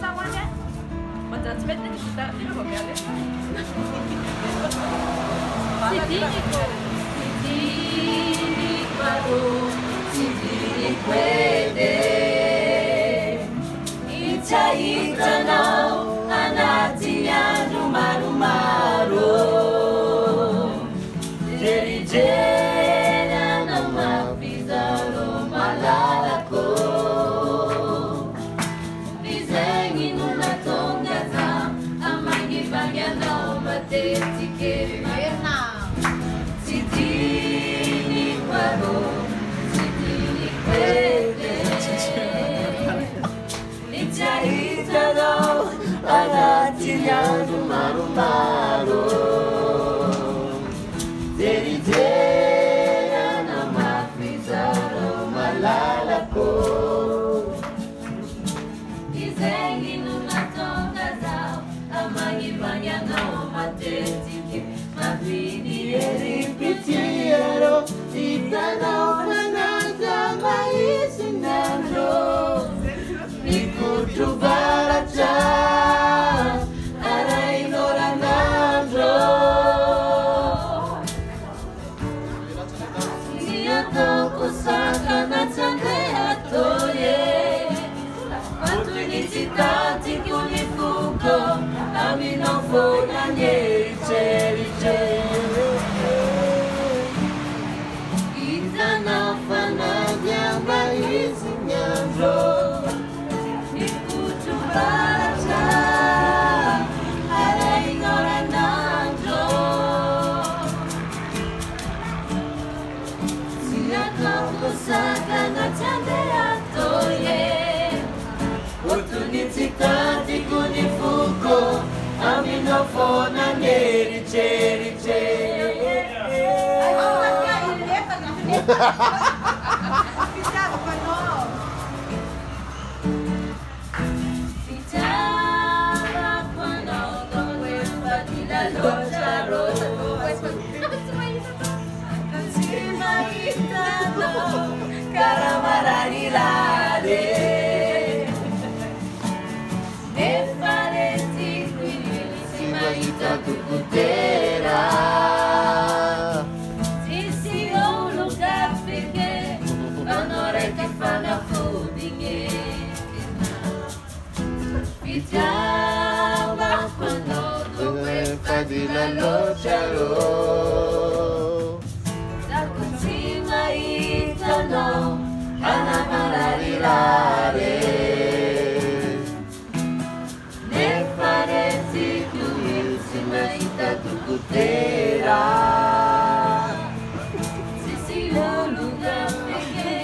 sawannya. Macam sebenarnya kita tidak boleh ada. Sidini baru, sidini puede. Icha nao, anatinya maru. Jeri na mapizaro malalako. Dizengin na tongaza, amagi bagya na mateti kerina. Sidini baru, sidini puede. Icha nao, anatinya maru. Deritera na mapizaro malalako. Izengi nunatonga zao, amangibanya no matetike. Mapini eripitiero, itanao nanaja maisinandro. Nikutubaracha, arainoranandro. Kusaka na tande atoye watu nititati kunifuko aminofona nyeriche itanafana nyamba hizi nyandro nikutubaracha araingora nandro kusaka na tande atoye utunitikati kunifuko aminofona nyeriche Fitara quando questa di la rosa Caramaralilare ne faresti qui maita tu putera sì un lugar perché onore che fa la fudinge Pigiava quando dove fa di la locciaro no, anamaralilare ne faresti tu insimaita tu putera sì un lugar perché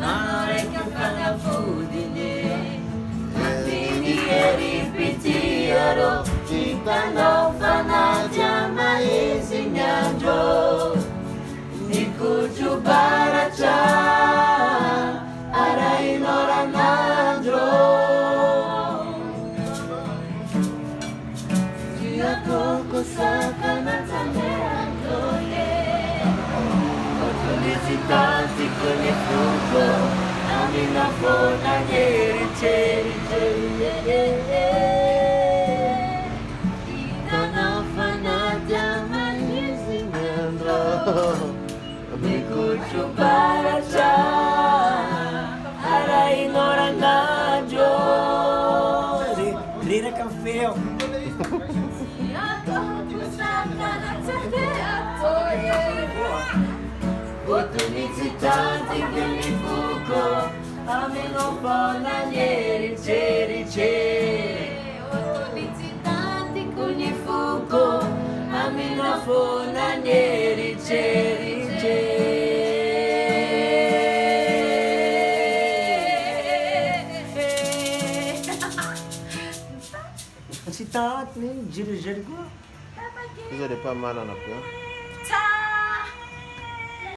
onore che fa la fudine quindi ripetiero citano fanagia mai insegnando Nikujubaracha arainoranandro Siako kusaka na tande atoye Otunisitanti kunifuko Aminafona nyeriche Itanafana jamani sinandro Nikujubaracha arainoranandro Lira café. Opportunità che mi fuco a me non fanno niente Opportunità che mi fuco a me non fanno niente Si taat ni, jiri-jiri ko. Vous n'avez pas mal en après.